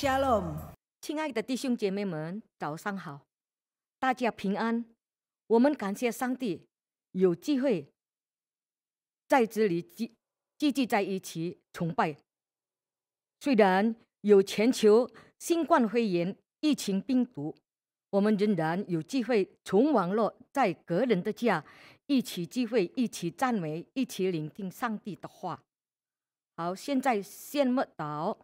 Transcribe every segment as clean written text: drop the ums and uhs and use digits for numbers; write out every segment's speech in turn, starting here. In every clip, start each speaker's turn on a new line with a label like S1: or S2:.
S1: Shalom，
S2: 亲爱的弟兄姐妹们，早上好，大家平安。我们感谢上帝有机会在这里聚集在一起崇拜。虽然有全球新冠肺炎疫情病毒，我们仍然有机会从网络在个人的家一起聚会，一起赞美，一起聆听上帝的话。好，现在先默祷。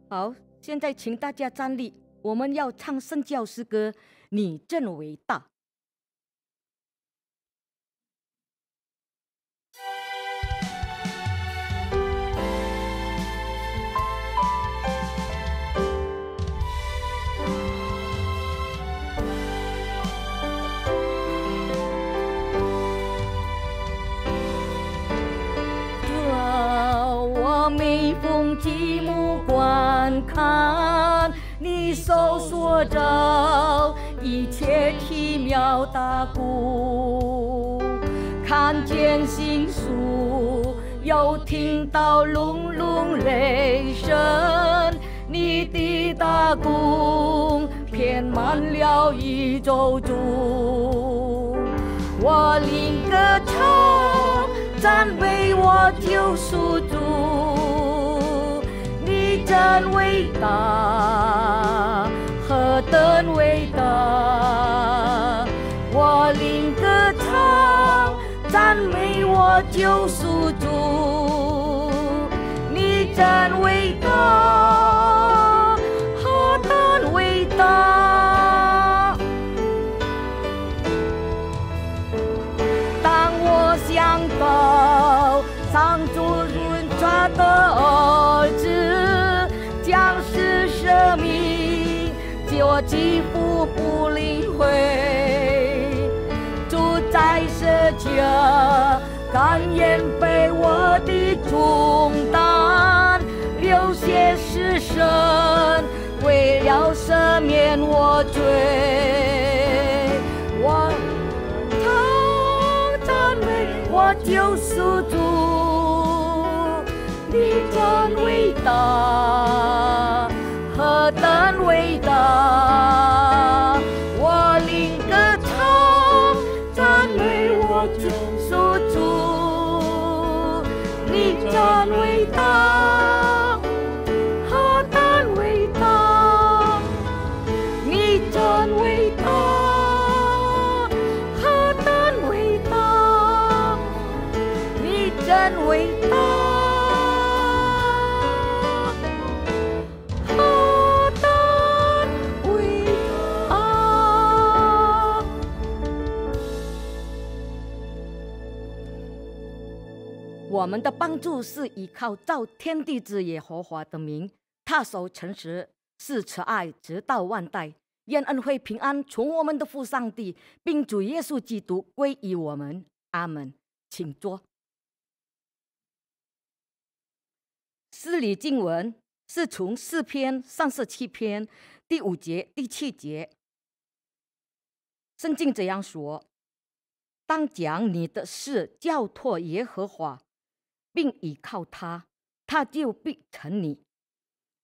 S2: 好，现在请大家站立，我们要唱圣教诗歌《你真伟大》。我每逢寂寞观看你手所造一切奇妙大故，看见星宿，又听到隆隆雷声，你的大功遍满了宇宙中。我灵歌唱，赞美我救赎主，你真伟大，何等伟大！我灵歌唱，赞美我救赎主，你真伟大，何等伟大！当我想到上主润他的儿子将是生命，就几乎不领会，住在世界，甘愿背我的重担，流血牺牲，为了赦免我罪。我赞美我救赎主，你真伟大，何等伟大！我灵歌唱，赞美我救赎主，你真伟大，何等伟大！你真伟大，何等伟大！你真伟大。我们的帮助是依靠造天地之耶和华的名，他守诚实，是慈爱，直到万代。愿恩惠平安从我们的父上帝，并主耶稣基督归于我们。阿门。请坐。诗理经文是从诗篇37篇第5节、第7节。圣经这样说：当将你的事交托耶和华，并依靠他，他就必成你。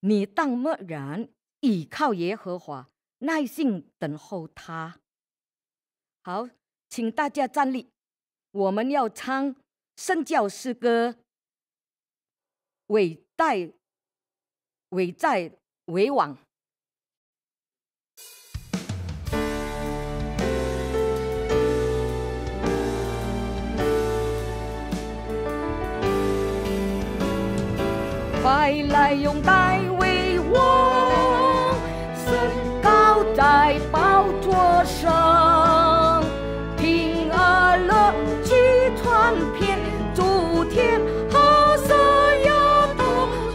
S2: 你当默然依靠耶和华，耐心等候他。好，请大家站立，我们要唱圣教诗歌，伟在为王。快来拥戴为王，身高在宝座上，平安乐去传遍诸天和所有的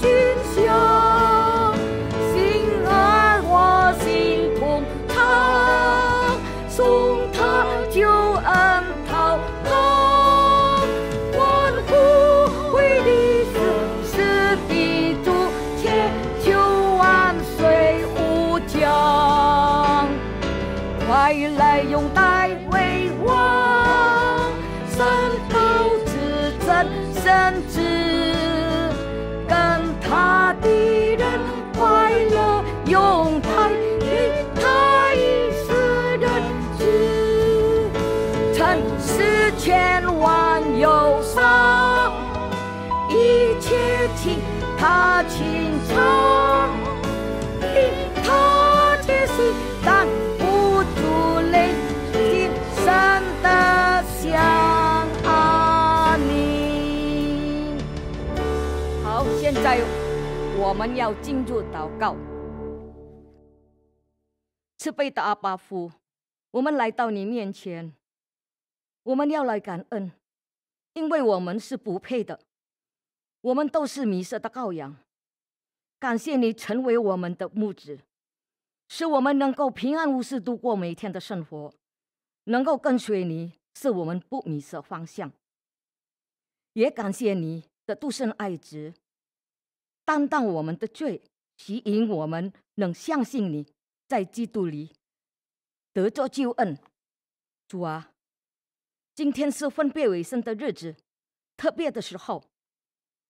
S2: 军饷，心爱我心同唱，颂他救恩滔滔，欢呼为历史的主，千秋万岁无疆，快来拥戴为王，山高至真神旨，跟他的人快乐拥戴，与他一世人知，尘世千万忧伤，一切请他清偿，因他决心挡不住泪心神的香。阿弥。好，现在我们要进入祷告。慈悲的阿爸父，我们来到你面前，我们要来感恩，因为我们是不配的，我们都是迷失的羔羊。感谢你成为我们的牧者，使我们能够平安无事度过每天的生活，能够跟随你，使我们不迷失方向。也感谢你的独生爱子，担当我们的罪，吸引我们能相信你，在基督里得着救恩。主啊，今天是分别为圣的日子，特别的时候，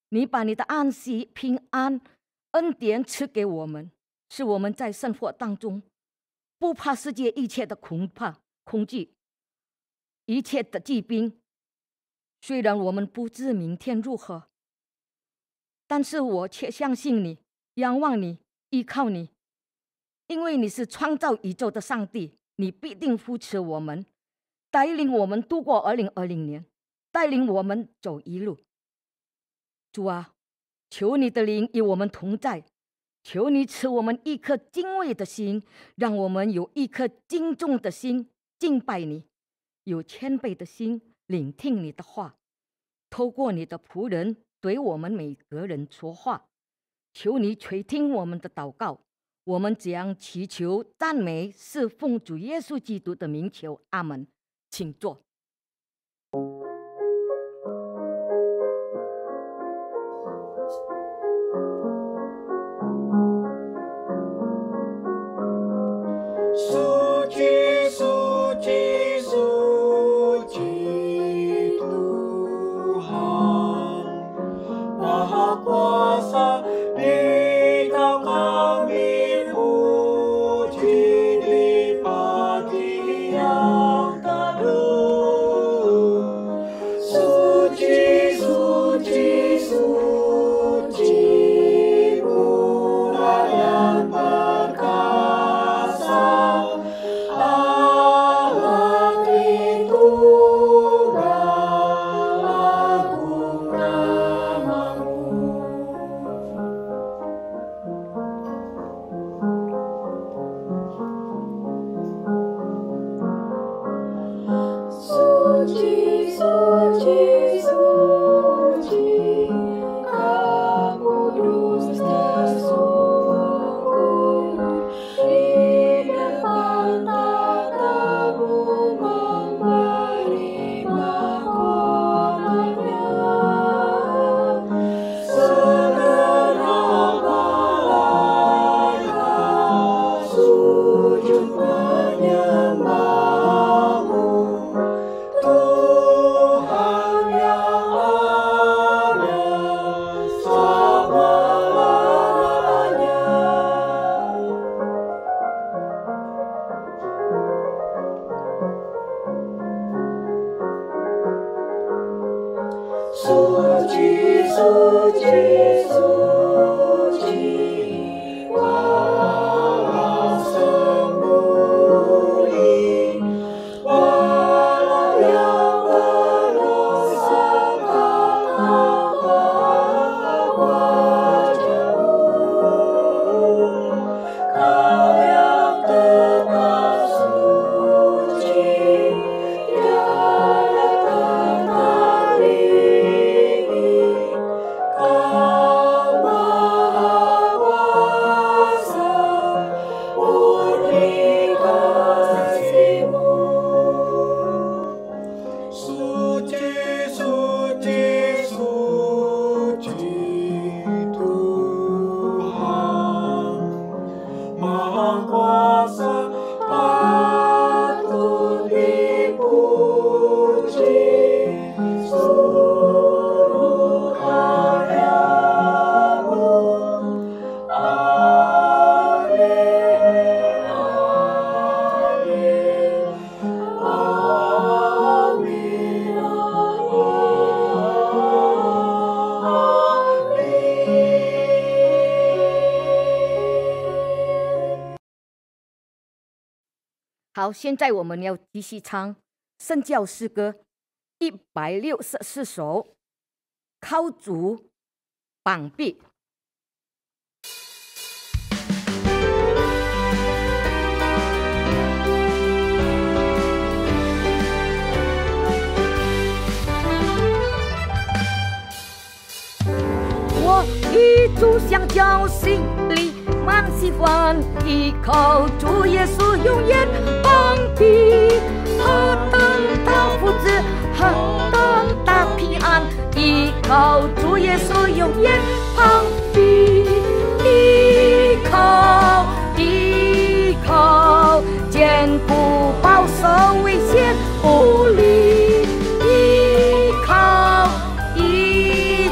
S2: 你把你的安息、平安、恩典赐给我们，使我们在生活当中不怕世界一切的恐惧，一切的疾病。虽然我们不知明天如何，但是我却相信你，仰望你，依靠你，因为你是创造宇宙的上帝，你必定扶持我们，带领我们度过2020年，带领我们走一路。主啊，求你的灵与我们同在，求你赐我们一颗敬畏的心，让我们有一颗敬重的心敬拜你，有谦卑的心聆听你的话，透过你的仆人对我们每个人说话。求你垂听我们的祷告，我们将祈求赞美是奉主耶稣基督的名求，阿们。请坐。
S1: kuasa di kau kami puji di pagi yang teduh.
S2: 好，现在我们要继续唱圣教诗歌164首，靠主膀臂。我与主相交，心里满喜欢，依靠主耶稣永远膀臂，何等大福祉，何等大平安，依靠主耶稣永远膀臂，依靠坚固保守，危险无力，依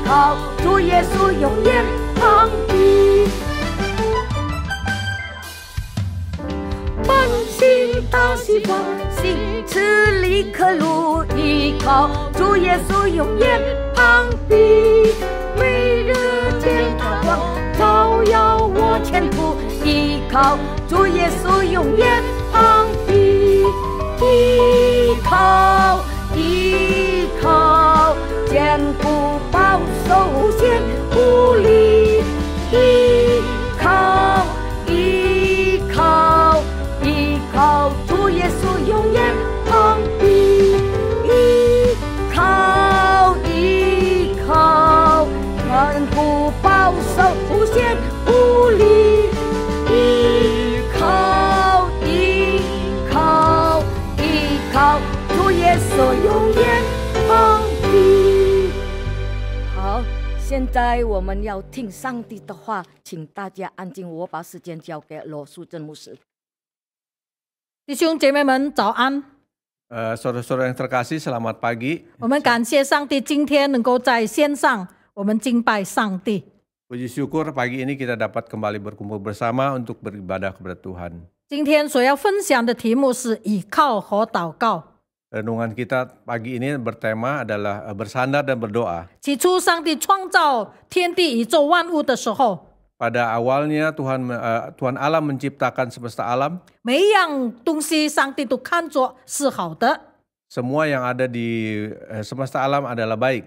S2: 靠主耶稣永远膀臂，本性大喜欢，心持立刻路，依靠主耶稣永远膀臂，每日见他光，照耀我前途，依靠主耶稣永远膀臂，依靠坚固保守，无限无力，依靠主耶稣永远膀臂，依靠坚固保守，无限无力，依靠主耶稣永远膀臂。好，现在我们要听上帝的话，请大家安静，我把时间交给罗淑珍牧师。
S3: 弟兄姐妹们，早安！
S1: Saudara-saudara yang terkasih, selamat pagi.
S3: 我们感谢上帝，今天能够在线上，我们敬拜上帝。
S1: Puji syukur pagi ini kita dapat kembali berkumpul bersama untuk beribadah kepada Tuhan.
S3: 今天所要分享的题目是倚靠和祷告。
S1: Renungan kita pagi ini bertema adalah bersandar dan berdoa.
S3: 起初，上帝创造天地宇宙万物的时候，
S1: Pada awalnya Tuhan Allah menciptakan semesta alam.
S3: 每一样东西上帝都看作是好的，
S1: Semua yang ada di semesta alam adalah baik.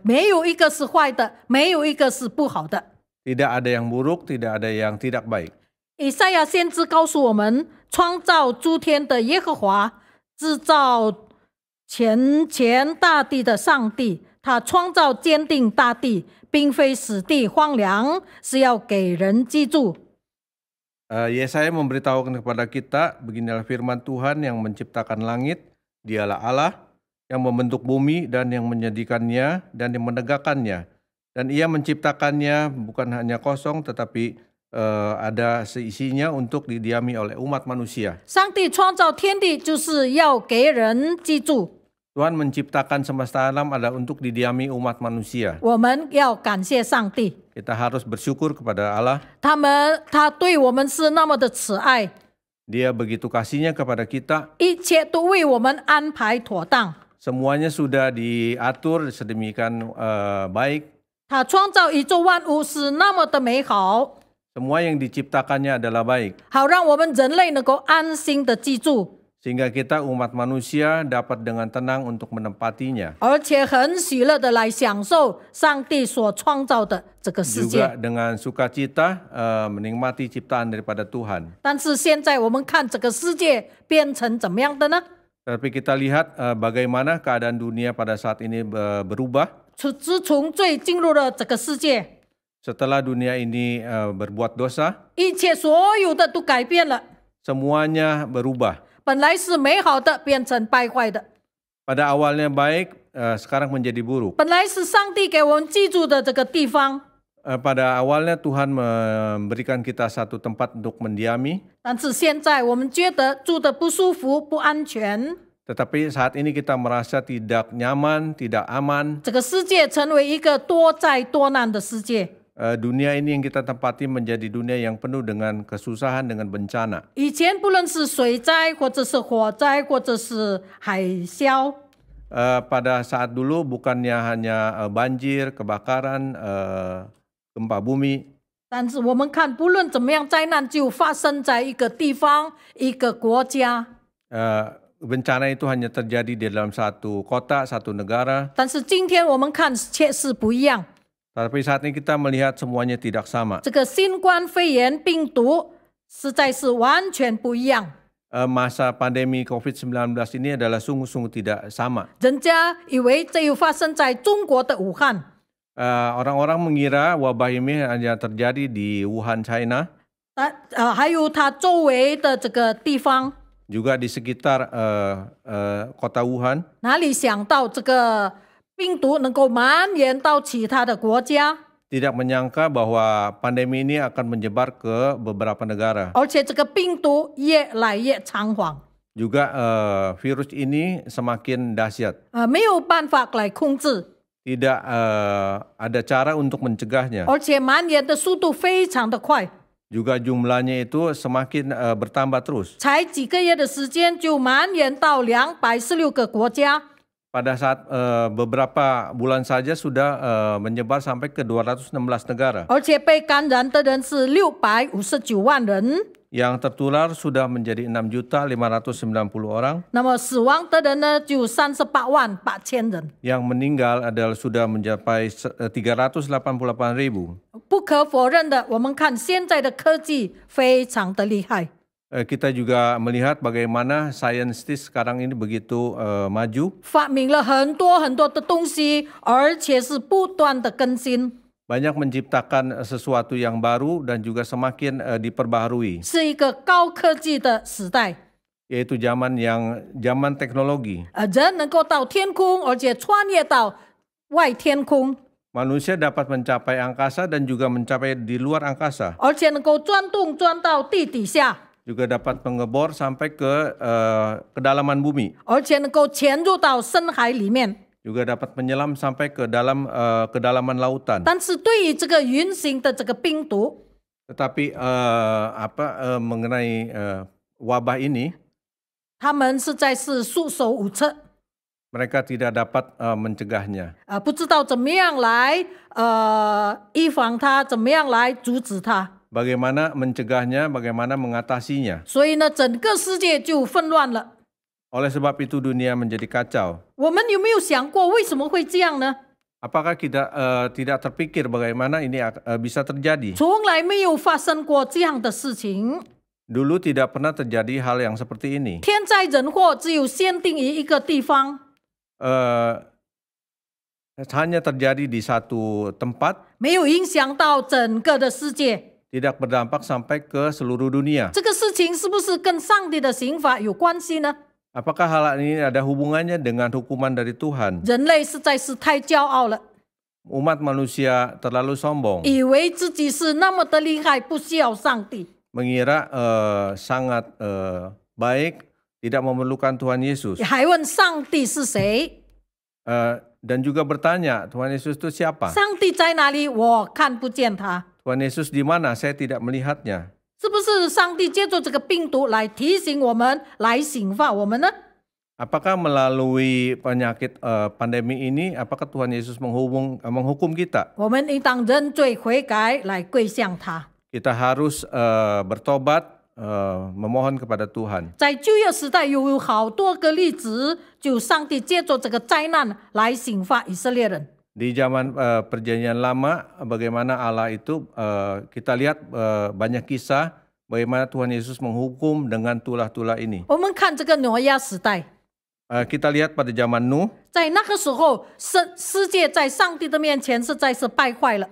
S3: 没有一个是坏的，没有一个是不好的。
S1: Tidak ada yang buruk, tidak ada yang tidak baik.
S3: 以赛亚先知告诉我们，创造诸天的耶和华，制造全大地的上帝，他创造坚定大地，并非使地荒凉，是要给人居住。
S1: Yesaya memberitahukan kepada kita, beginilah firman Tuhan yang menciptakan langit, dialah Allah yang membentuk bumi dan yang menjadikannya dan yang menegakkannya. Dan ia menciptakannya bukan hanya kosong tetapi ada seisinya untuk didiami oleh umat manusia.
S3: 上帝创造天地就是要给人居住，
S1: Tuhan menciptakan semesta alam adalah untuk didiami umat manusia.
S3: 我们要感谢上帝，
S1: Kita harus bersyukur kepada Allah.
S3: 他对我们是那么的慈爱，
S1: Dia begitu kasihnya kepada kita.
S3: 一切都为我们安排妥当。
S1: Semuanya sudah diatur sedemikian baik.
S3: 他创造宇宙万物是那么的美好，
S1: Semua yang diciptakannya adalah baik.
S3: 好让我们人类能够安心的居住，
S1: Sehingga kita umat manusia dapat dengan tenang untuk menempatinya.
S3: 而且很喜乐的来享受上帝所创造的这个世
S1: Juga
S3: 界。
S1: dengan sukacita menikmati ciptaan daripada Tuhan.
S3: 但是现在我们看这个世界变成怎么样的呢？
S1: Tapi kita lihat bagaimana keadaan dunia pada saat ini berubah.
S3: 自从罪进入了这个世界，
S1: Setelah dunia ini berbuat dosa,
S3: 一切所有的都改变了，
S1: semuanya berubah.
S3: 本来是美好的变成败坏的，
S1: Pada awalnya baik, sekarang menjadi buruk.
S3: 本来是上帝给我们居住的这个地方，
S1: Pada awalnya Tuhan memberikan kita satu tempat untuk mendiami.
S3: 但是现在我们觉得住的不舒服、不安全。
S1: Tetapi saat ini kita merasa tidak nyaman, tidak aman.
S3: 这个世界成为一个多灾多难的世界。
S1: Dunia ini yang kita tempati menjadi dunia yang penuh dengan kesusahan, dengan bencana.
S3: 以前不论是水灾，或者是火灾，或者是海啸，
S1: Pada saat dulu bukannya hanya banjir, kebakaran, gempa bumi.
S3: 但是我们看，不论怎么样，灾难就发生在一个地方、一个国家。
S1: Bencana itu hanya terjadi di dalam satu kota, satu negara.
S3: 但是今天我们看却是不一样。
S1: Tapi saat ini kita melihat semuanya tidak sama.
S3: 这个新冠肺炎病毒实在是完全不一样。
S1: Masa pandemi COVID-19 ini adalah sungguh-sungguh tidak sama.
S3: 人家以为这又发生在中国的武汉。
S1: Orang-orang mengira wabah ini hanya terjadi di Wuhan, China.
S3: 还有它周围的这个地方。
S1: Juga di sekitar kota Wuhan.
S3: 哪里想到这个病毒能够蔓延到其他的国家？
S1: Tidak menyangka bahwa pandemi ini akan menyebar ke beberapa negara.
S3: 而且这个病毒越来越猖狂。
S1: Juga virus ini semakin dahsyat.
S3: 没有办法来控制。
S1: Tidak ada cara untuk mencegahnya.
S3: 而且蔓延的速度非常的快。
S1: Juga jumlahnya itu semakin bertambah terus.
S3: 才几个月的时间就蔓延到216个国家。
S1: Pada saat beberapa bulan saja sudah menyebar sampai ke 216 negara.
S3: 而且被感染的人是659万人。
S1: Yang tertular sudah menjadi 6.590 orang.
S3: 那么死亡的人呢，就38万8千人。
S1: Yang meninggal adalah sudah mencapai 388.000.
S3: 不可否认的，我们看现在的科技非常的厉害。
S1: Kita juga melihat bagaimana saintis sekarang ini begitu maju.
S3: 发明了很多的东西，而且是不断的更新。
S1: Banyak menciptakan sesuatu yang baru dan juga semakin diperbaharui.
S3: 是一个高科技的时代。
S1: Yaitu zaman teknologi.
S3: 人能够到天空，而且穿越到外天空。
S1: Manusia dapat mencapai angkasa dan juga mencapai di luar angkasa.
S3: 而且能够钻洞钻到地底下。
S1: Juga dapat mengebor sampai ke kedalaman bumi.
S3: 而且能够潜入到深海里面。
S1: Juga dapat menyelam sampai ke dalam kedalaman lautan.
S3: 但是对于这个云型的这个病毒，
S1: Tetapi mengenai wabah ini,
S3: 他们实在是束手无策。
S1: mereka tidak dapat mencegahnya.
S3: 不知道怎么样来预防它，怎么样来阻止它。
S1: Bagaimana mencegahnya, bagaimana mengatasinya.
S3: 所以呢，整个世界就混乱了。
S1: Oleh sebab itu dunia menjadi kacau.
S3: 我们有没有想过为什么会这样呢？
S1: Apakah kita tidak terpikir bagaimana ini bisa terjadi?
S3: 从来没有发生过这样的事情。
S1: Dulu tidak pernah terjadi hal yang seperti ini.
S3: 天灾人祸只有限定于一个地方，
S1: Hanya terjadi di satu tempat,
S3: 没有影响到整个的世界。
S1: tidak berdampak sampai ke seluruh dunia.
S3: 这个事情是不是跟上帝的刑罚有关系呢？
S1: Apakah hal ini ada hubungannya dengan hukuman dari Tuhan?
S3: 人类实在是太骄傲了，
S1: Umat manusia terlalu sombong,
S3: 以为自己是那么的厉害，不需要上帝。
S1: mengira sangat baik, tidak memerlukan Tuhan Yesus.
S3: 还问上帝是谁？
S1: Dan juga bertanya, Tuhan Yesus itu siapa?
S3: 上帝在哪里？我看不见他。
S1: Tuhan Yesus di mana? Saya tidak melihatnya.
S3: 是不是上帝借助这个病毒来提醒我们，来刑罚我们呢？
S1: Apakah melalui penyakit pandemi ini, apakah Tuhan Yesus menghukum kita?
S3: 我们应当认罪悔改，来跪向他。
S1: Kita harus bertobat, memohon kepada Tuhan.
S3: 在旧约时代有好多个例子，就上帝借助这个灾难来刑罚以色列人。
S1: Di zaman perjanjian lama, bagaimana Allah itu kita lihat banyak kisah bagaimana Tuhan Yesus menghukum dengan tulah-tulah ini.
S3: 我们看这个挪亚时代，
S1: Kita lihat pada zaman Nuh,
S3: 在那个时候，世界在上帝的面前实在是败坏了。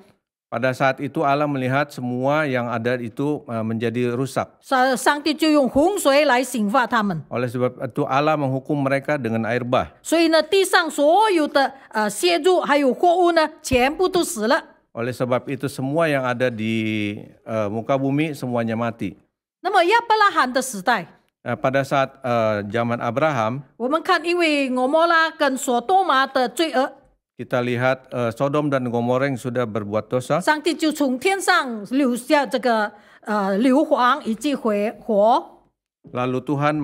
S1: pada saat itu Allah melihat semua yang ada itu menjadi rusak.
S3: 上帝就用洪水来刑罚他们。
S1: Oleh sebab itu Allah menghukum mereka dengan air bah.
S3: 所以呢，地上所有的血肉还有货物呢，全部都死了。
S1: Oleh sebab itu semua yang ada di muka bumi semuanya mati.
S3: 那么亚伯拉罕的时代，
S1: Pada saat zaman Abraham,
S3: 我们看因为俄摩拉跟索多玛的罪恶，
S1: kita lihat Sodom dan Gomora yang sudah berbuat dosa.
S3: 上帝就从天上留下这个硫磺以及火，
S1: Lalu Tuhan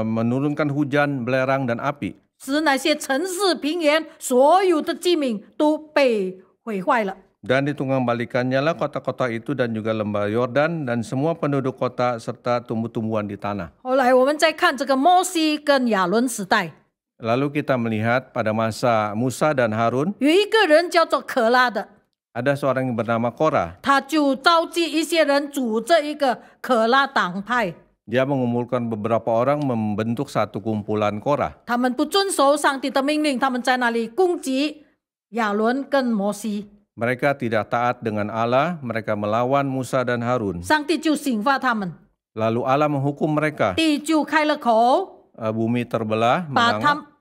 S1: menurunkan hujan, belerang, dan api.
S3: 使那些城市平原所有的居民都被毁坏了。
S1: Dan ditunggang-balikannya lah kota-kota itu dan juga lembah Yordan dan semua penduduk kota serta tumbuh-tumbuhan di tanah.
S3: 后来我们再看这个摩西跟亚伦时代，
S1: Lalu kita melihat pada masa Musa dan Harun,
S3: 有一个人叫做可拉的，
S1: ada seorang yang bernama Korah.
S3: 他就召集一些人组这一个可拉党派，
S1: Dia mengumpulkan beberapa orang membentuk satu kumpulan Korah.
S3: 他们不遵守上帝的命令，他们在那里攻击亚伦跟摩西，
S1: Mereka tidak taat dengan Allah, mereka melawan Musa dan Harun.
S3: 上帝就刑罚他们，
S1: Lalu Allah menghukum mereka.
S3: 地就开了口，
S1: Bumi terbelah,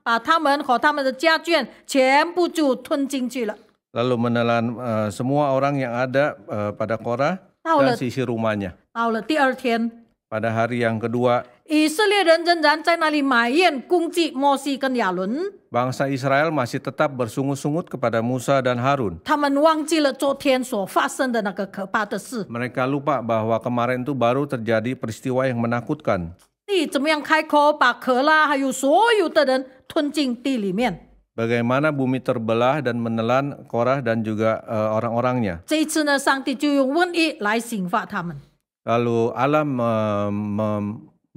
S3: 把他们和他们的家眷全部就吞进去了。
S1: lalu menelan semua orang yang ada pada Korah dan sisi rumahnya.
S3: 到了第二天，
S1: Pada hari yang kedua,
S3: 以色列人仍然在那里埋怨攻击摩西跟亚伦，
S1: bangsa Israel masih tetap bersungut-sungut kepada Musa dan Harun.
S3: 他们忘记了昨天所发生的那个可怕的事。
S1: Mereka lupa bahwa kemarin itu baru terjadi peristiwa yang menakutkan.
S3: 地怎么样开口把可拉还有所有的人吞进地里面？
S1: Bagaimana bumi terbelah dan menelan Korah dan juga orang-orangnya.
S3: 这一次呢，上帝就用瘟疫来刑罚他们。
S1: Lalu Allah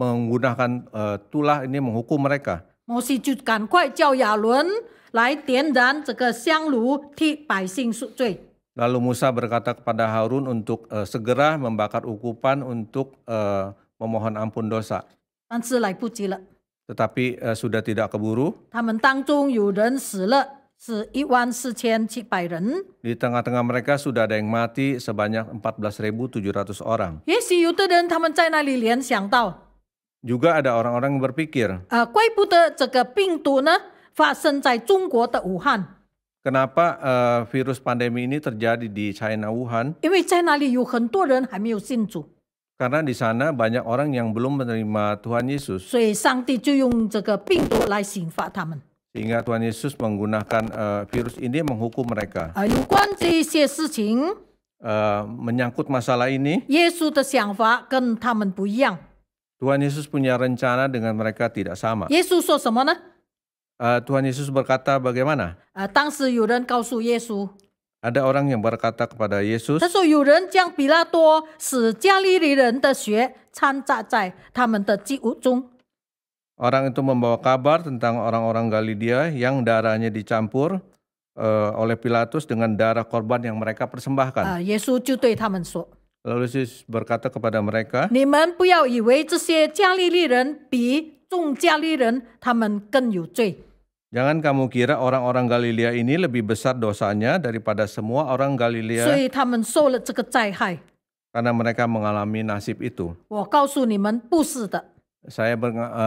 S1: menggunakan tulah ini menghukum mereka.
S3: 摩西就赶快叫亚伦来点燃这个香炉，替百姓赎罪。
S1: Lalu Musa berkata kepada Harun untuk segera membakar ukupan untuk memohon ampun dosa.
S3: 但是来不及了，
S1: Tetapi sudah tidak keburu.
S3: 他们当中有人死了，是14700人。
S1: Di tengah-tengah mereka sudah ada yang mati sebanyak 14.700 orang.
S3: 也许有的人他们在那里联想到，
S1: Juga ada orang-orang yang berpikir,
S3: 怪不得这个病毒呢发生在中国的武汉，
S1: kenapa virus pandemi ini terjadi di China Wuhan?
S3: 因为在那里有很多人还没有信主，
S1: Karena di sana banyak orang yang belum menerima Tuhan Yesus.
S3: 所以上帝就用这个病毒来刑罚他们。
S1: Sehingga Tuhan Yesus menggunakan virus ini menghukum mereka.
S3: 有关这一些事情，
S1: Menyangkut masalah ini,
S3: 耶稣的想法跟他们不一样。
S1: Tuhan Yesus punya rencana dengan mereka tidak sama.
S3: 耶稣说什么呢？
S1: Tuhan Yesus berkata bagaimana?
S3: 当时有人告诉耶稣，
S1: Ada orang yang berkata kepada Yesus,
S3: 他说有人将比拉多使加利利人的血掺杂在他们的祭物中。
S1: orang itu membawa kabar tentang orang-orang Galilea yang darahnya dicampur oleh Pilatus dengan darah korban yang mereka persembahkan.
S3: 耶稣就对他们说，
S1: Lalu Yesus berkata kepada mereka,
S3: 你们不要以为这些加利利人比众加利人他们更有罪。
S1: jangan kamu kira orang-orang Galilea ini lebih besar dosanya daripada semua orang
S3: 所
S1: Galilea
S3: 以他们受了这个灾害。
S1: karena mereka mengalami nasib itu.
S3: 我告诉你们，不是的。
S1: Saya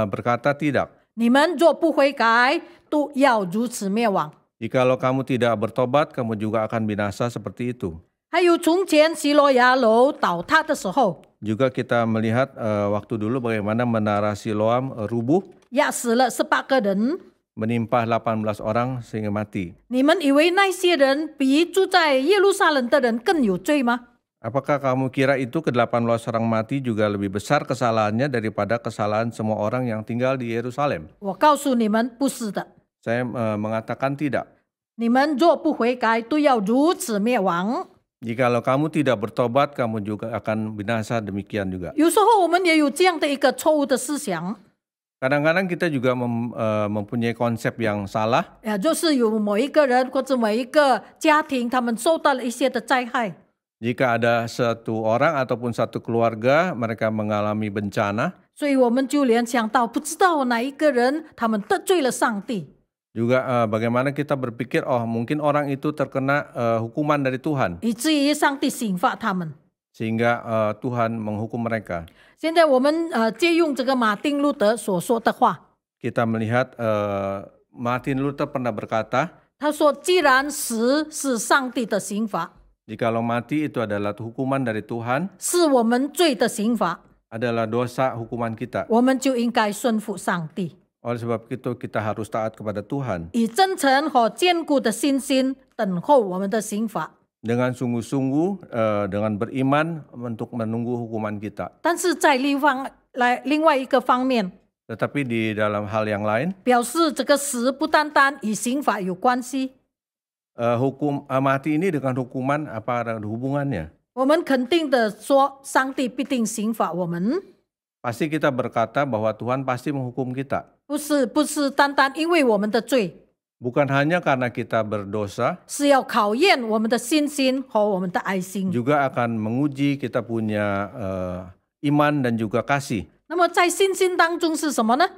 S1: berkata tidak.
S3: 你们若不悔改，都要如此灭亡。
S1: Jikalau kamu tidak bertobat, kamu juga akan binasa seperti itu.
S3: 还有从前希罗亚楼倒塌的时候，
S1: Juga kita melihat waktu dulu bagaimana menara Siloam rubuh,
S3: 压死了18个人。
S1: menimpa 18 orang sehingga mati.
S3: 你们以为那些人比住在耶路撒冷的人更有罪吗？
S1: Apakah kamu kira itu ke-18 orang mati juga lebih besar kesalahannya daripada kesalahan semua orang yang tinggal di Yerusalem?
S3: 我告诉你们，不是的。
S1: Saya mengatakan tidak.
S3: 你们若不悔改，都要如此灭亡。
S1: Jikalau kamu tidak bertobat, kamu juga akan binasa demikian juga.
S3: 有时候我们也有这样的一个错误的思想，
S1: Kadang-kadang kita juga mempunyai konsep yang salah.
S3: 就是有某一个人或者某一个家庭，他们受到了一些的灾害，
S1: Jika ada satu orang ataupun satu keluarga mereka mengalami bencana,
S3: 所以我们就联想到，不知道哪一个人他们得罪了上帝，
S1: juga bagaimana kita berpikir, oh mungkin orang itu terkena hukuman dari Tuhan,
S3: 以至于上帝刑罚他们。
S1: sehingga Tuhan menghukum mereka.
S3: 现在我们借用这个马丁路德所说的话，
S1: Kita melihat Martin Luther pernah berkata,
S3: 他说：“既然死是上帝的刑罚，
S1: jikalau mati itu adalah hukuman dari Tuhan,
S3: 是我们罪的刑罚，
S1: adalah dosa hukuman kita.
S3: 我们就应该顺服上帝，
S1: Oleh sebab itu kita harus taat kepada Tuhan.
S3: 以真诚和坚固的信心等候我们的刑罚。
S1: Dengan sungguh-sungguh, dengan beriman untuk menunggu hukuman kita.
S3: 但是在另外一个方面，
S1: Tetapi di dalam hal yang lain,
S3: 表示这个死不单单与刑罚有关系，
S1: hukum mati ini dengan hukuman apa ada hubungannya?
S3: 我们肯定的说，上帝必定刑罚我们，
S1: Pasti kita berkata bahwa Tuhan pasti menghukum kita.
S3: 不是单单因为我们的罪，
S1: Bukan hanya karena kita berdosa,
S3: 是要考验我们的信心和我们的爱心。
S1: juga akan menguji kita punya iman dan juga kasih.
S3: 那么在信心当中是什么呢？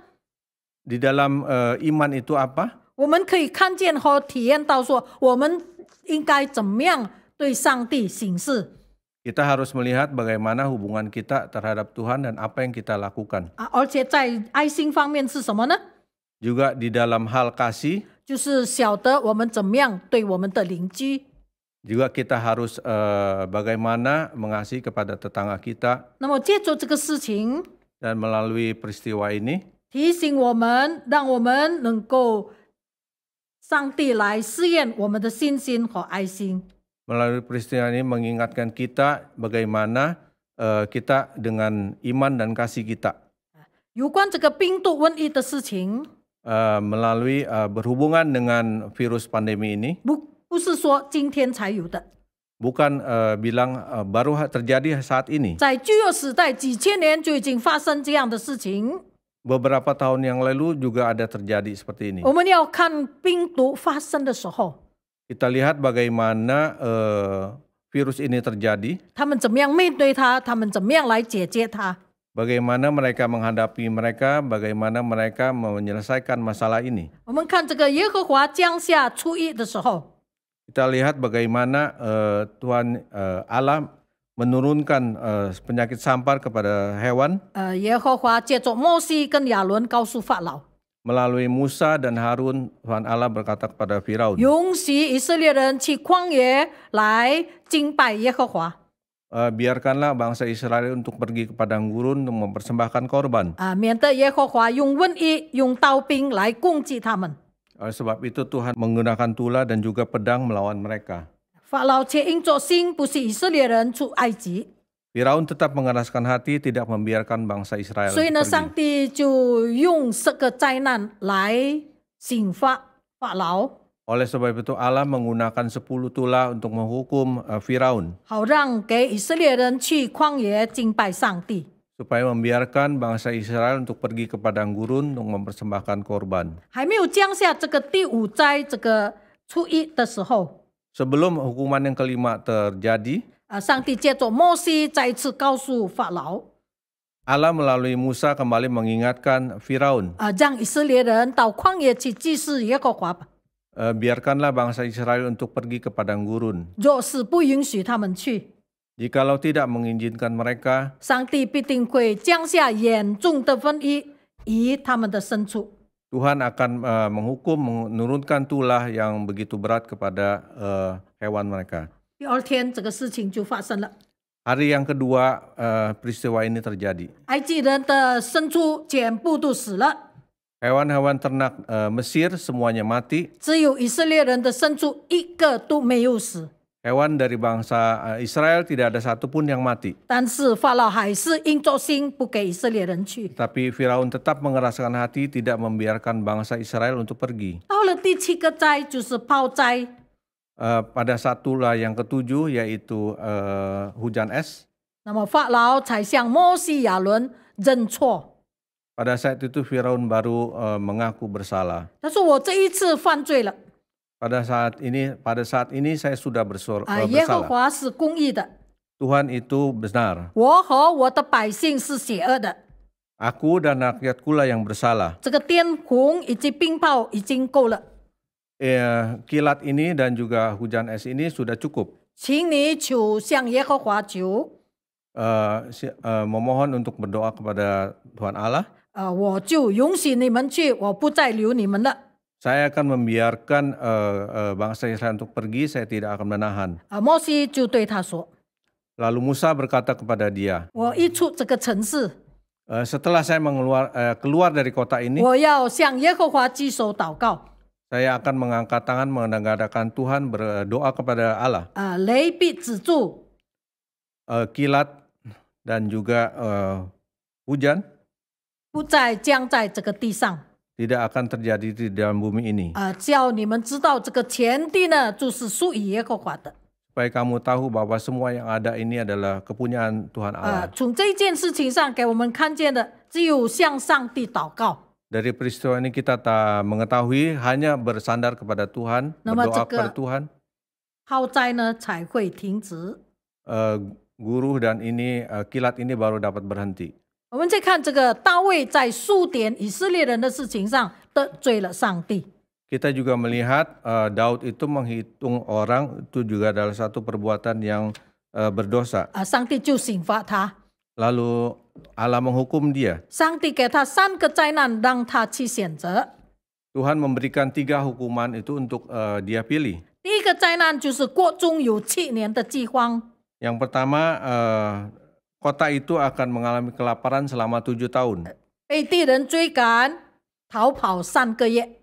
S1: Di dalam iman itu apa?
S3: 我们可以看见和体验到说，我们应该怎么样对上帝行事。
S1: Kita harus melihat bagaimana hubungan kita terhadap Tuhan dan apa yang kita lakukan.
S3: 而且在爱心方面是什么呢？
S1: Juga di dalam hal kasih,
S3: 就是晓得我们怎么样对我们的邻居。
S1: juga kita harus bagaimana mengasihi kepada tetangga kita.
S3: 那么借助这个事情，
S1: Dan melalui peristiwa ini,
S3: 提醒我们，让我们能够上帝来试验我们的信心和爱心。
S1: melalui peristiwa ini mengingatkan kita bagaimana kita dengan iman dan kasih kita.
S3: 有关这个病毒瘟疫的事情，
S1: Melalui berhubungan dengan virus pandemi ini,
S3: 不是说今天才有的，
S1: bukan bilang baru terjadi saat ini.
S3: 在旧约时代几千年就已经发生这样的事情。
S1: Beberapa tahun yang lalu juga ada terjadi seperti ini.
S3: 我们要看病毒发生的时候，
S1: Kita lihat bagaimana virus ini terjadi,
S3: 他们怎么样面对它，他们怎么样来解决它。
S1: bagaimana mereka menghadapi mereka, bagaimana mereka menyelesaikan masalah ini.
S3: 我们看这个耶和华降下初一的时候，
S1: Kita lihat bagaimana Tuhan Allah menurunkan penyakit sampar kepada hewan
S3: 耶和华借着摩西跟亚伦告诉法老，
S1: melalui Musa dan Harun. Tuhan Allah berkata kepada Firaun,
S3: 允许以色列人去旷野来敬拜耶和华。
S1: biarkanlah bangsa Israel untuk pergi ke padang gurun untuk mempersembahkan korban.
S3: 免得耶和华用瘟疫、用刀兵来攻击他们。
S1: Oleh sebab itu Tuhan menggunakan tulah dan juga pedang melawan mereka.
S3: 法老却硬着心不使以色列人出埃及，
S1: Firaun tetap mengeraskan hati, tidak membiarkan bangsa Israel
S3: 所以呢，
S1: pergi.
S3: 上帝就用这个灾难来刑罚法老，
S1: Oleh sebab itu Allah menggunakan 10 tulah untuk menghukum Firaun,
S3: 好让给以色列人去旷野敬拜上帝。
S1: supaya membiarkan bangsa Israel untuk pergi ke padang gurun untuk mempersembahkan korban.
S3: 还没有降下这个第五灾，这个初一的时候，
S1: Sebelum hukuman yang kelima terjadi,
S3: 上帝借着摩西再一次告诉法老，
S1: Allah melalui Musa kembali mengingatkan Firaun,
S3: 让以色列人到旷野去祭祀耶和华吧。
S1: biarkanlah bangsa Israel untuk pergi ke padang gurun.
S3: 若是不允许他们去，
S1: Jikalau tidak mengizinkan mereka,
S3: 上帝必定会降下严重的瘟疫于他们的深处。
S1: Tuhan akan menghukum, menurunkan tulah yang begitu berat kepada hewan mereka.
S3: 第二天，这个事情就发生了。
S1: Hari yang kedua peristiwa ini terjadi.
S3: 埃及人的牲畜全部都死了，
S1: Hewan-hewan ternak Mesir semuanya mati.
S3: 只有以色列人的牲畜一个都没有死。
S1: Hewan dari bangsa Israel tidak ada satupun yang mati.
S3: 但是法老还是硬着心不给以色列人去。
S1: Tapi Firaun tetap mengeraskan hati, tidak membiarkan bangsa Israel untuk pergi.
S3: 到了第七个灾，就是雹灾。
S1: Pada saat tulah yang ketujuh, yaitu hujan es.
S3: 那么法老才向摩西、亚伦认错，
S1: Pada saat itu Firaun baru mengaku bersalah.
S3: 他说：“我这一次犯罪了。
S1: Pada saat ini saya sudah
S3: 耶和
S1: bersalah.
S3: 华是公义的，
S1: Tuhan itu benar.
S3: 我和我的百姓是邪恶的。
S1: Aku dan rakyatku lah yang bersalah.
S3: 这个颠红以及冰雹已经够了，
S1: Kilat ini dan juga hujan es ini sudah cukup.
S3: 请你向耶和华求，
S1: Memohon untuk berdoa kepada Tuhan Allah.
S3: 我就允许你们去，我不再留你们了。
S1: Saya akan membiarkan bangsa Israel untuk pergi, saya tidak akan menahan.
S3: 摩西就对他说
S1: Lalu Musa berkata kepada dia,：“
S3: 我一出这个城市，
S1: setelah saya keluar dari kota ini,
S3: 我要向耶和华举手祷告。
S1: saya akan mengangkat tangan menengadahkan Tuhan, berdoa kepada Allah.
S3: 雷必止住，
S1: Kilat dan juga hujan
S3: 不再降在这个地上。”
S1: tidak akan terjadi di dalam bumi ini.
S3: 叫你们知道这个田地呢，就是属于耶和华的。
S1: Supaya kamu tahu bahwa semua yang ada ini adalah kepunyaan Tuhan Allah.
S3: 从这件事情上给我们看见的，只有向上帝祷告。
S1: Dari peristiwa ini kita tak mengetahui hanya bersandar kepada Tuhan, berdoa kepada Tuhan.
S3: 旱灾呢才会停止。
S1: Guru dan ini kilat ini baru dapat berhenti.
S3: 我们再看这个大卫在数点以色列人的事情上得罪了上帝。
S1: Kita juga melihat Daud itu menghitung orang, itu juga adalah satu perbuatan yang berdosa.
S3: 上帝就刑罚他。
S1: Lalu Allah menghukum dia.
S3: 上帝给他3个灾难，让他去选择。
S1: Tuhan memberikan 3 hukuman itu untuk dia pilih.
S3: 第一个灾难就是国中有7年的饥荒。
S1: Yang pertama, kota itu akan mengalami kelaparan selama 7 tahun.
S3: 被敌人追赶，逃跑3个月。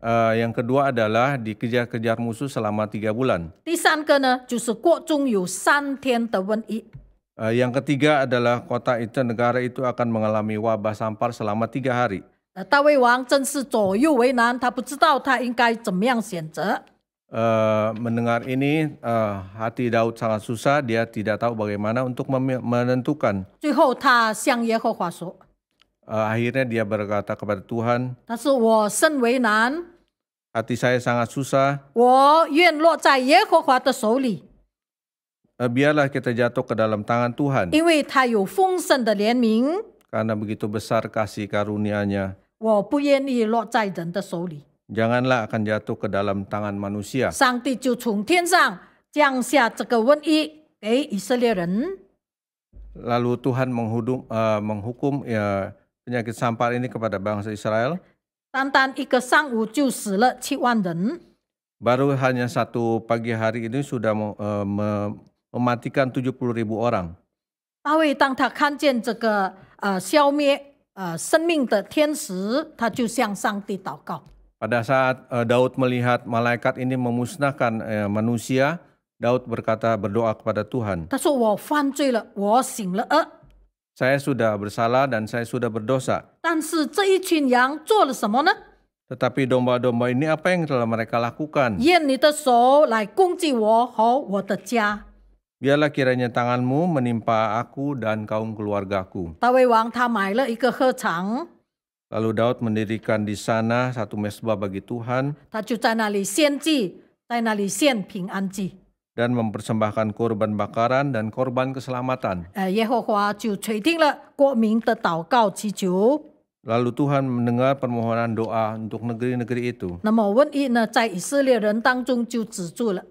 S1: Yang kedua adalah dikejar-kejar musuh selama 3 bulan.
S3: 第3个呢，就是国中有3天的瘟疫。
S1: Yang ketiga adalah kota itu, negara itu akan mengalami wabah sampar selama 3 hari.
S3: 大卫王真是左右为难，他不知道他应该怎么样选择。
S1: Mendengar ini, hati Daud sangat susah, dia tidak tahu bagaimana untuk menentukan.
S3: 最后他向耶和华说
S1: Akhirnya dia berkata kepada Tuhan,
S3: 他说我甚为难，
S1: hati saya sangat susah,
S3: 我愿落在耶和华的手里，
S1: biarlah kita jatuh ke dalam tangan Tuhan.
S3: 因为他有丰盛的怜悯，
S1: Karena begitu besar kasih karunia-Nya.
S3: 我不愿意落在人的手里。
S1: Janganlah akan jatuh ke dalam tangan manusia.
S3: 上帝就从天上降下这个瘟疫给以色列人。
S1: Lalu Tuhan menghukum penyakit sampar ini kepada bangsa Israel.
S3: 单单一个上午就死了7万人。
S1: Baru hanya satu pagi hari ini sudah mematikan 70.000 orang.
S3: 大卫当他看见这个消灭生命的天使，他就向上帝祷告。
S1: Pada saat Daud melihat malaikat ini memusnahkan manusia, Daud berdoa kepada Tuhan.
S3: 他说：“我犯罪了，我行了恶。
S1: Saya sudah bersalah dan saya sudah berdosa.
S3: 但是这一群羊做了什么呢？
S1: Tetapi domba-domba ini apa yang telah mereka lakukan?
S3: 愿你的手来攻击我和我的家。”
S1: Biarlah kiranya tanganmu menimpa aku dan kaum keluargaku.
S3: 大卫王他买了一个禾场，
S1: Lalu Daud mendirikan di sana satu mesbah bagi Tuhan
S3: 他就在那里献祭，在那里献平安祭。
S1: dan mempersembahkan korban bakaran dan korban keselamatan.
S3: 耶和华就垂听了国民的祷告祈求。
S1: Lalu Tuhan mendengar permohonan doa untuk negeri-negeri itu.
S3: 那么瘟疫呢，在以色列人当中就止住了。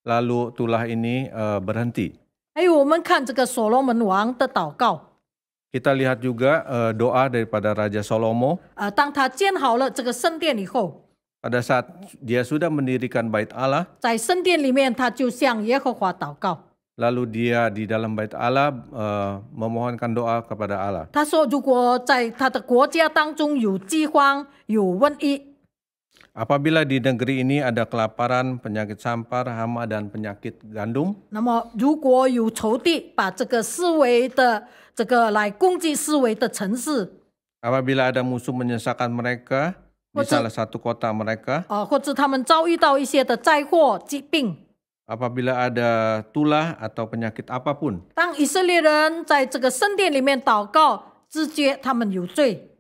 S1: Lalu tulah ini berhenti.
S3: 还有我们看这个所罗门王的祷告，
S1: Kita lihat juga doa daripada Raja Salomo.
S3: 当他建好了这个圣殿以后，
S1: Pada saat dia sudah mendirikan bait Allah,
S3: 在圣殿里面他就向耶和华祷告。
S1: lalu dia di dalam bait Allah memohonkan doa kepada Allah.
S3: 他说，如果在他的国家当中有饥荒、有瘟疫，
S1: Apabila di negeri ini ada kelaparan, penyakit sampar, hama, dan penyakit gandum,
S3: 那么如果有仇敌把这个思维的这个来攻击思维的城市，
S1: apabila ada musuh menyesakkan mereka di salah satu kota mereka,
S3: 或者他们遭遇到一些的灾祸、疾病，
S1: apabila ada tulah atau penyakit apapun,
S3: 当以色列人在这个圣殿里面祷告，知觉他们有罪，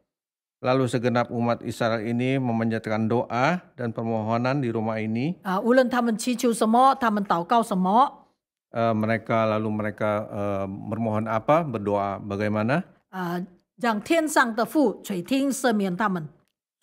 S1: lalu segenap umat Israel ini memanjatkan doa dan permohonan di rumah ini,
S3: 无论他们祈求什么，他们祷告什么，
S1: mereka bermohon apa, berdoa bagaimana,
S3: 让天上的父垂听赦免他们，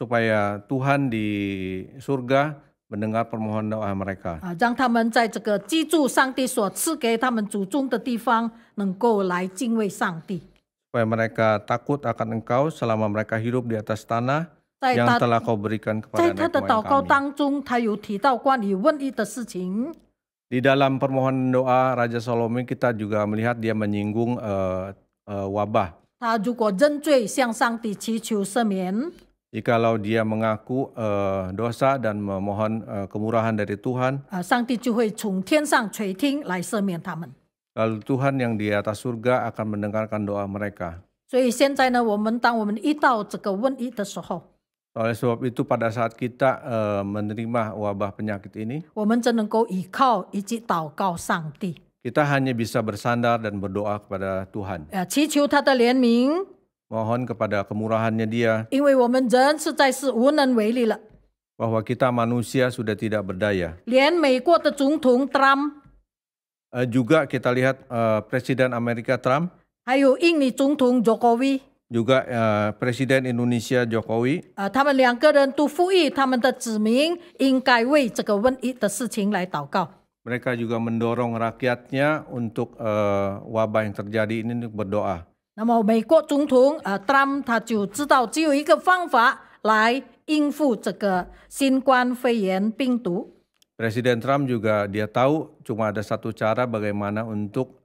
S1: supaya Tuhan di surga mendengar permohonan doa mereka.
S3: 让他们在这个居住上帝所赐给他们祖宗的地方，能够来敬畏上帝。
S1: Supaya mereka takut akan Engkau selama mereka hidup di atas tanah yang telah Kau berikan
S3: 在
S1: kepada
S3: 他的
S1: nenek
S3: 祷告
S1: moyang kami.
S3: 当中，他有提到关于瘟疫的事情。
S1: Di dalam permohonan doa Raja Salomo kita juga melihat dia menyinggung wabah.
S3: 他如果认罪，向上帝祈求赦免，
S1: Jikalau dia mengaku dosa dan memohon kemurahan dari Tuhan,
S3: 上帝就会从天上垂听来赦免他们。
S1: lalu Tuhan yang di atas surga akan mendengarkan doa mereka.
S3: 所以现在呢，当我们遇到这个瘟疫的时候，
S1: Oleh sebab itu pada saat kita menerima wabah penyakit ini,
S3: 我们只能够倚靠以及祷告上帝，
S1: kita hanya bisa bersandar dan berdoa kepada Tuhan.
S3: 祈求他的怜悯，
S1: Mohon kepada kemurahannya Dia,
S3: 因为我们人实在是无能为力了。
S1: bahwa kita manusia sudah tidak berdaya.
S3: 连美国的总统 Trump，
S1: Juga kita lihat Presiden Amerika Trump,
S3: 还有印尼总统 Jokowi，
S1: juga Presiden Indonesia Jokowi,
S3: 他们两个人都呼吁他们的子民应该为这个瘟疫的事情来祷告。
S1: mereka juga mendorong rakyatnya untuk wabah yang terjadi ini untuk berdoa.
S3: 那么美国总统Trump 他就知道只有一个方法来应付这个新冠肺炎病毒，
S1: Presiden Trump juga dia tahu cuma ada satu cara bagaimana untuk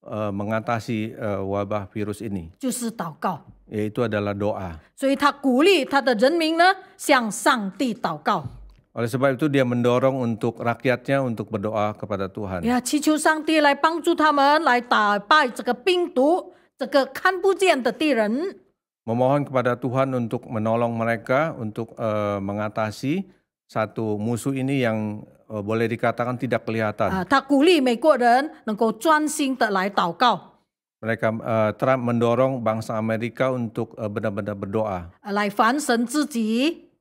S1: mengatasi wabah virus ini,
S3: 就是祷告。
S1: yaitu adalah doa.
S3: 所以他鼓励他的人民呢向上帝祷告，
S1: Oleh sebab itu dia mendorong untuk rakyatnya untuk berdoa kepada Tuhan.
S3: 祈求上帝来帮助他们来打败这个病毒，这个看不见的敌人。
S1: Memohon kepada Tuhan untuk menolong mereka untuk mengatasi satu musuh ini yang boleh dikatakan tidak kelihatan.
S3: 他鼓励美国人能够专心的来祷告，
S1: Mereka Trump mendorong bangsa Amerika untuk benar-benar berdoa,
S3: 来反省自己，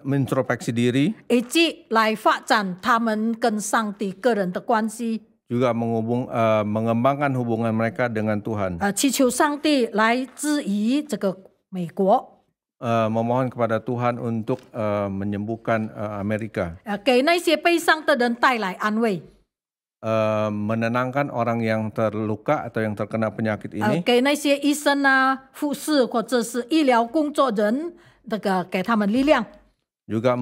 S1: mengintrospeksi diri,
S3: 以及来发展他们跟上帝个人的关系。
S1: juga mengembangkan hubungan mereka dengan Tuhan.
S3: 祈求上帝来治愈这个美国，
S1: Memohon kepada Tuhan untuk menyembuhkan Amerika,
S3: 给那些悲伤的人带来安慰，
S1: menenangkan orang yang terluka atau yang terkena penyakit ini,
S3: 给那些医生啊、护士或者是医疗工作人，给他们力量。
S1: juga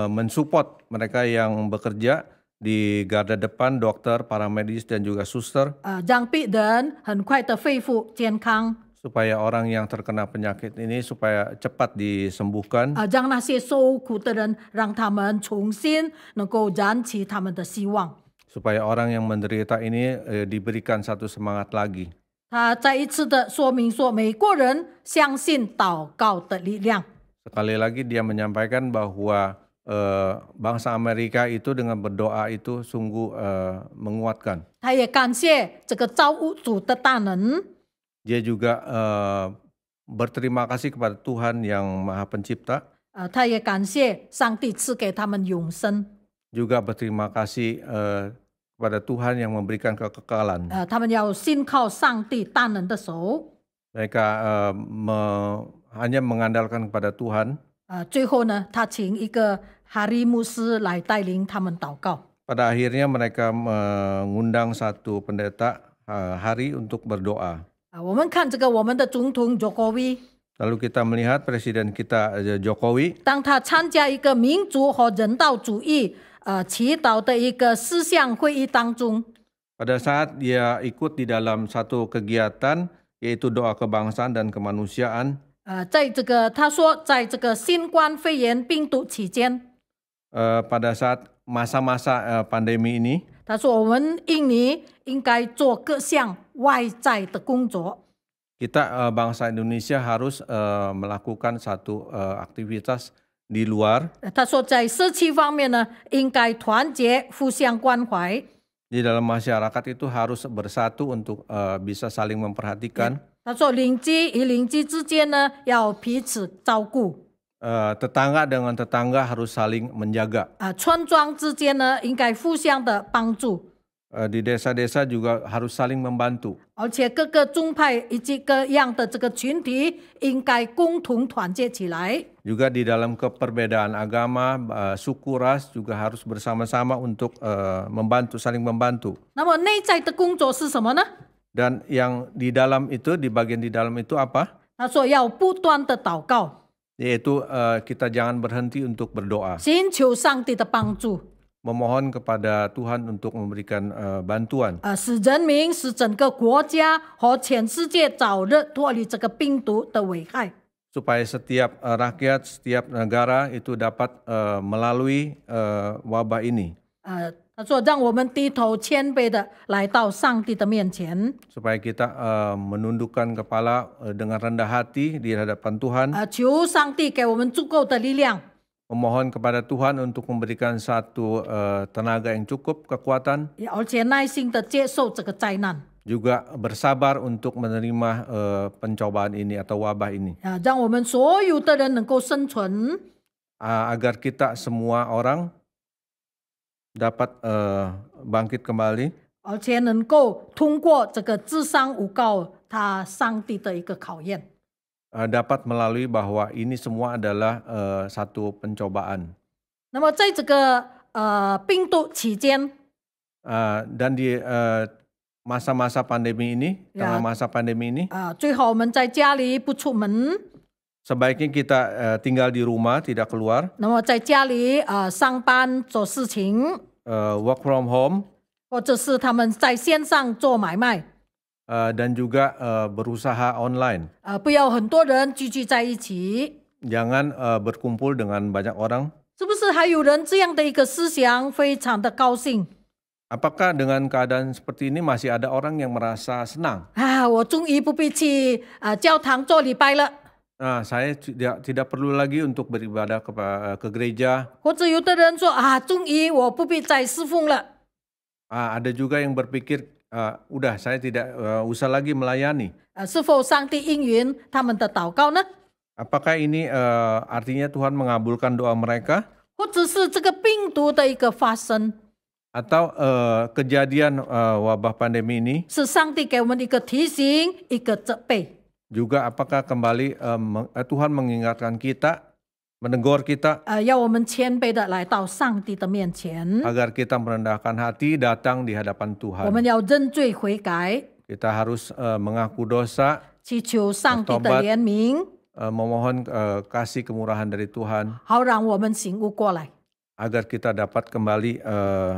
S1: mensupport mereka yang bekerja di garda depan, dokter, para medis dan juga suster,
S3: 让病人很快的恢复健康，
S1: supaya orang yang terkena penyakit ini supaya cepat disembuhkan,
S3: 让那些受苦的人，让他们重新能够燃起他们的希望。
S1: supaya orang yang menderita ini diberikan satu semangat lagi.
S3: 他再一次的说明说，美国人相信祷告的力量。
S1: Sekali lagi dia menyampaikan bahwa bangsa Amerika itu dengan berdoa itu sungguh menguatkan.
S3: 他也感谢这个造物主的大能，
S1: Dia juga berterima kasih kepada Tuhan yang Maha Pencipta,
S3: 他也感谢上帝赐给他们永生，
S1: juga berterima kasih kepada Tuhan yang memberikan kekekalan.
S3: 他们要信靠上帝大能的手。
S1: Mereka hanya mengandalkan kepada Tuhan.
S3: 最后呢，他请一个哈利牧师来带领他们祷告。
S1: Pada akhirnya mereka mengundang satu pendeta hari untuk berdoa.
S3: 我们看这个我们的总统 Jokowi，
S1: Lalu kita melihat Presiden kita Jokowi,
S3: 当他参加一个民主和人道主义祈祷的一个思想会议当中，
S1: pada saat dia ikut di dalam satu kegiatan yaitu doa kebangsaan dan kemanusiaan,
S3: 在这个他说，在这个新冠肺炎病毒期间，
S1: pada saat masa-masa pandemi ini,
S3: 他说我们印尼应该做各项外在的工作。
S1: kita bangsa Indonesia harus melakukan satu aktivitas di luar.
S3: 他说在社区方面呢，应该团结、互相关怀。
S1: Di dalam masyarakat itu harus bersatu untuk bisa saling memperhatikan.
S3: 他说邻居与邻居之间呢，要彼此照顾。
S1: Tetangga dengan tetangga harus saling menjaga.
S3: 村庄之间呢，应该互相的帮助。
S1: Di desa-desa juga harus saling membantu.
S3: 而且各个宗派以及各样的这个群体应该共同团结起来。
S1: Juga di dalam keperbedaan agama, suku, ras juga harus bersama-sama untuk membantu, saling membantu.
S3: 那么内在的工作是什么呢？
S1: Dan yang di dalam itu, di bagian di dalam itu apa?
S3: 他说要不断的祷告，
S1: Yaitu kita jangan berhenti untuk berdoa.
S3: 寻求上帝的帮助，
S1: Memohon kepada Tuhan untuk memberikan bantuan.
S3: 使人民、使整个国家和全世界早日脱离这个病毒的危害。
S1: Supaya setiap rakyat, setiap negara itu dapat melalui wabah ini.
S3: 他说：“让我们低头谦卑的来到上帝的面前，
S1: supaya kita menundukkan kepala dengan rendah hati di hadapan Tuhan,
S3: 求上帝给我们足够的力量，
S1: memohon kepada Tuhan untuk memberikan satu tenaga yang cukup, kekuatan,
S3: 而且耐心的接受这个灾难，
S1: juga bersabar untuk menerima pencobaan ini atau wabah ini,
S3: 让我们所有的人能够生存，
S1: agar kita semua orang dapat bangkit kembali,
S3: 而且能够通过这个至上诬告他上帝的一个考验。
S1: dapat melalui bahwa ini semua adalah satu pencobaan.
S3: 那么在这个病毒期间，
S1: Dan di masa-masa pandemi ini, tengah masa pandemi ini,
S3: 最好我们在家里不出门，
S1: sebaiknya kita tinggal di rumah, tidak keluar,
S3: 那么在家里上班做事情，
S1: work from home,
S3: 或者是他们在线上做买卖，
S1: dan juga berusaha online.
S3: 不要很多人聚集在一起。
S1: Jangan berkumpul dengan banyak orang.
S3: 是不是还有人这样的一个思想非常的高兴
S1: Apakah dengan keadaan seperti ini masih ada orang yang merasa senang?
S3: 我终于不必去教堂做礼拜了。
S1: Saya tidak perlu lagi untuk beribadah ke gereja.
S3: 或者有的人说终于我不必再侍奉了。
S1: Ada juga yang berpikir, udah saya tidak usah lagi melayani.
S3: 是否上帝应允他们的祷告呢？
S1: Apakah ini artinya Tuhan mengabulkan doa mereka?
S3: 或者是这个病毒的一个发生，
S1: Atau kejadian wabah pandemi ini
S3: 是上帝给我们的一个提醒，一个责备。
S1: juga apakah kembali Tuhan mengingatkan kita, menegur kita
S3: 要我们谦卑的来到上帝的面前，
S1: agar kita merendahkan hati datang di hadapan
S3: 我
S1: Tuhan.
S3: 们要认罪悔改，
S1: Kita harus mengaku dosa,
S3: 祈求上帝的怜悯，
S1: memohon kasih kemurahan dari Tuhan
S3: 好让我们醒悟过来。
S1: agar kita dapat kembali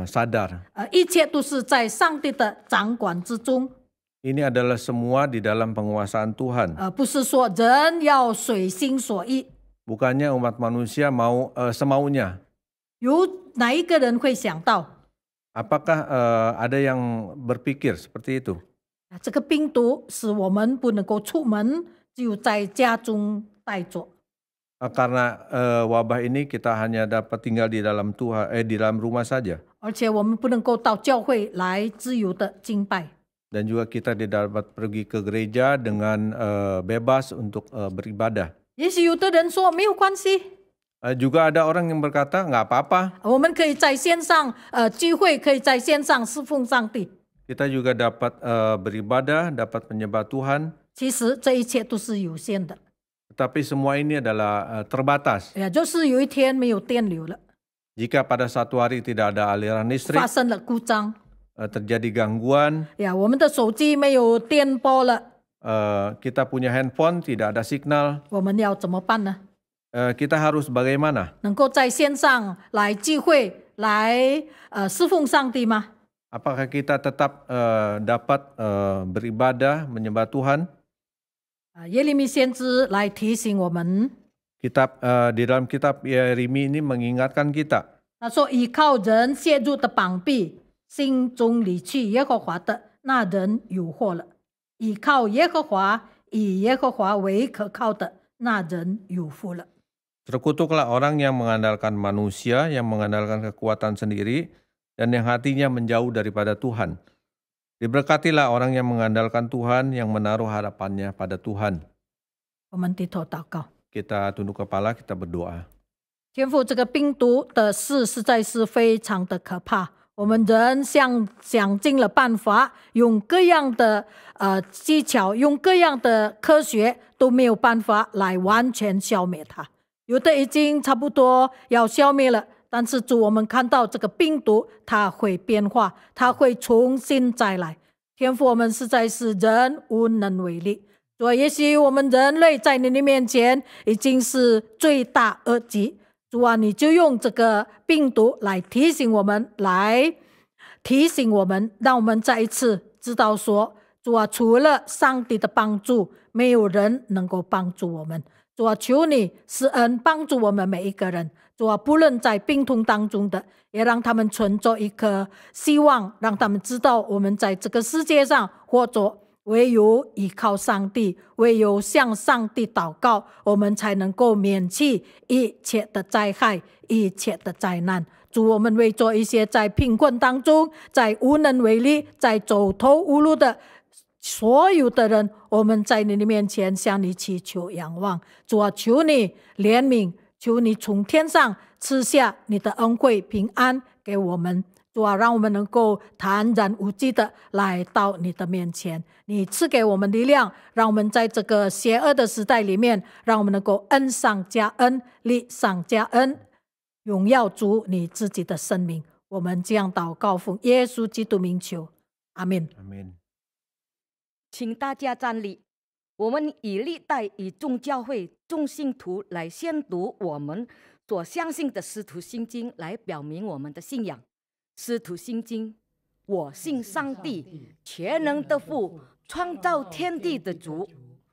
S1: sadar.
S3: 一切都是在上帝的掌管之中，
S1: Ini adalah semua di dalam penguasaan Tuhan.
S3: 不是说人要随心所欲。
S1: Bukannya umat manusia mau semaunya.
S3: 有哪一个人会想到
S1: Apakah ada yang berpikir seperti itu?
S3: 这个病毒使我们不能够出门，只有在家中待着？
S1: Karena wabah ini kita hanya dapat tinggal di dalam di dalam rumah saja.
S3: 而且我们不能够到教会来自由的敬拜。
S1: Dan juga kita tidak dapat pergi ke gereja dengan bebas untuk beribadah.
S3: 也许有的人说没有关系，
S1: Juga ada orang yang berkata nggak apa-apa.
S3: 我们可以在线上聚会，可以在线上侍奉上帝。
S1: Kita juga dapat beribadah, dapat menyembah Tuhan.
S3: 其实这一切都是有限的，
S1: Tetapi semua ini adalah terbatas.
S3: 也就是有一天没有电流了，
S1: Jika pada suatu hari tidak ada aliran listrik,
S3: 发生了故障，
S1: terjadi gangguan,
S3: 我们的手机没有电波了，
S1: kita punya handphone, tidak ada signal,
S3: 我们要怎么办呢？
S1: kita harus bagaimana?
S3: 能够在线上来聚会，来侍奉上帝吗？
S1: Apakah kita tetap dapat beribadah, menyembah Tuhan?
S3: 耶利米先知来提醒我们，
S1: Di dalam kitab Yeremia ini mengingatkan kita.
S3: 他说：“倚靠人陷入的绑臂，心中离去耶和华的那人有祸了；倚靠耶和华，以耶和华为可靠的那人有福了。”
S1: Terkutuklah orang yang mengandalkan manusia, yang mengandalkan kekuatan sendiri, dan yang hatinya menjauh daripada Tuhan. Diberkatilah orang yang mengandalkan Tuhan, yang menaruh harapannya pada Tuhan.
S3: 我们低头祷告，
S1: Kita tunduk kepala, kita berdoa.
S3: 天父，这个病毒的事实在是非常的可怕。我们人想尽了办法，用各样的技巧，用各样的科学，都没有办法来完全消灭它。有的已经差不多要消灭了，但是主，我们看到这个病毒它会变化，它会重新再来。天父，我们实在是人无能为力。主，也许我们人类在你的面前已经是罪大恶极。主啊，你就用这个病毒来提醒我们，让我们再一次知道说，主啊，除了上帝的帮助，没有人能够帮助我们。主啊，求你施恩帮助我们每一个人。主啊，不论在病痛当中的，也让他们存着一颗希望，让他们知道我们在这个世界上活着，唯有依靠上帝，唯有向上帝祷告，我们才能够免去一切的灾害，一切的灾难。主，我们为着一些在贫困当中，在无能为力，在走投无路的所有的人，我们在你的面前向你祈求仰望。主啊，求你怜悯，求你从天上赐下你的恩惠平安给我们。主啊，让我们能够坦然无惧的来到你的面前，你赐给我们力量，让我们在这个邪恶的时代里面，让我们能够恩上加恩，力上加恩，荣耀主你自己的生命。我们这样祷告，奉耶稣基督名求，阿们。
S1: 阿门。
S2: 请大家站立，我们以历代以众教会众信徒来宣读我们所相信的使徒信经，来表明我们的信仰。使徒信经：我信上帝，全能的父，创造天地的主。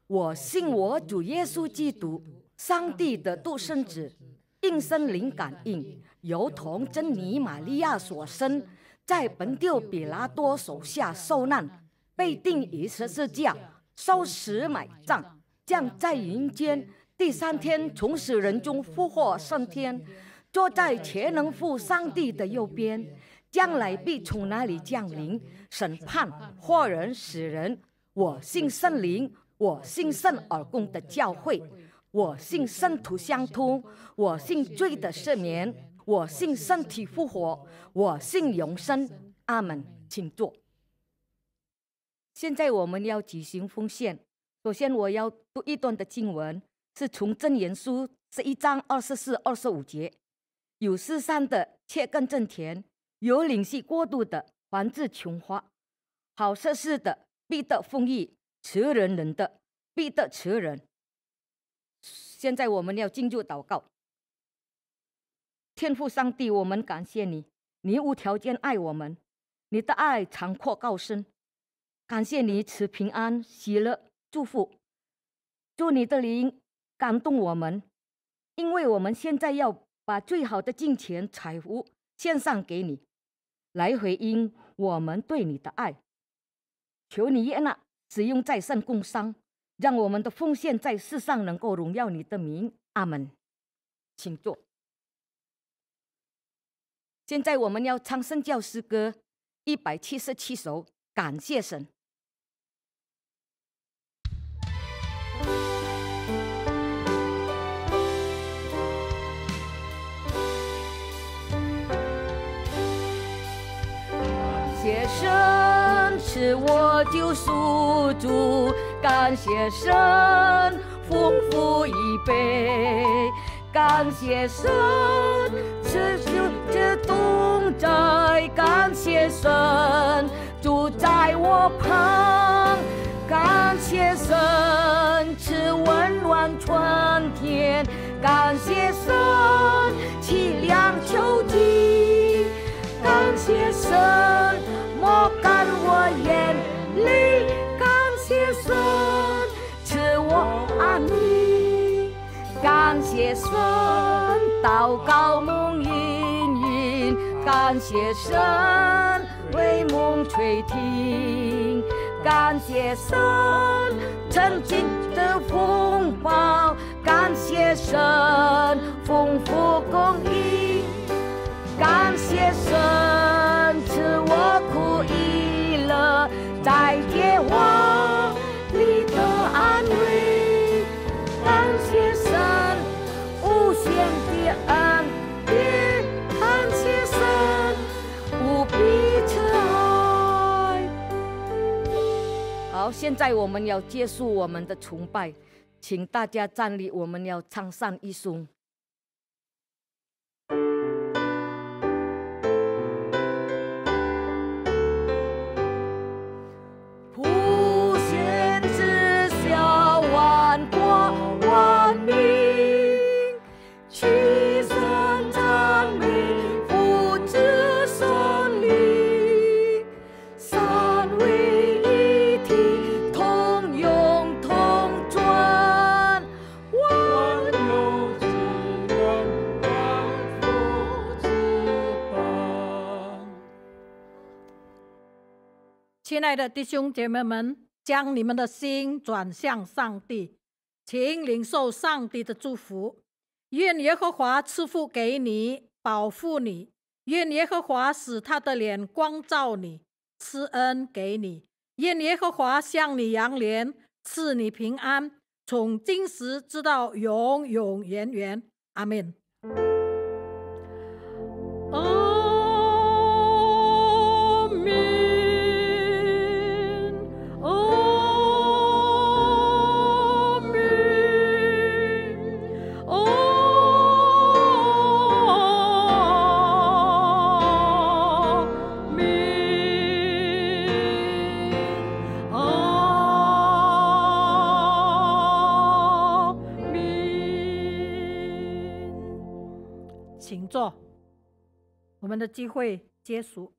S2: 我信我主耶稣基督，上帝的独生子，应圣灵感应，由童真尼玛利亚所生，在本丢比拉多手下受难，被钉于十字架，受死埋葬，将在人间，第3天从死人中复活升天，坐在全能父上帝的右边，将来必从那里降临，审判活人死人。我信圣灵，我信圣而共的教会，我信圣徒相通，我信罪的赦免，我信身体复活，我信永生。阿门。请坐。现在我们要举行奉献。首先我要读一段的经文，是从箴言书11章24、25节。有施善的却更挣钱，有领受过度的还治穷花。好设事的必得丰裕，慈人的必得慈人。现在我们要进入祷告。天父上帝，我们感谢你，你无条件爱我们，你的爱长阔高深。感谢你赐平安、喜乐、祝福。祝你的灵感动我们，因为我们现在要把最好的金钱、财物献上给你，来回应我们对你的爱。求你悦纳，使用在圣工商，让我们的奉献在世上能够荣耀你的名。阿门。请坐。现在我们要唱圣教诗歌177首，感谢神。感谢神是我救赎主，感谢神丰富一杯，感谢神赐这同在，感谢神住在我旁，感谢神赐温暖春天，感谢神凄凉秋季，感谢神抹干我眼泪，感谢神赐我安宁，感谢神祷告梦应允，感谢神为梦垂听，感谢神曾经的风暴，感谢神丰富公义，感谢神赐我苦意乐，在绝望里的安慰，感谢神无限的恩典，感谢神无比慈爱。好，现在我们要结束我们的崇拜，请大家站立，我们要唱上一颂。
S3: 亲爱的弟兄姐妹们，将你们的心转向上帝，请领受上帝的祝福。愿耶和华赐福给你，保护你；愿耶和华使他的脸光照你，赐恩给你；愿耶和华向你扬脸，赐你平安，从今时直到永永远远。阿们。请坐，我们的聚会结束。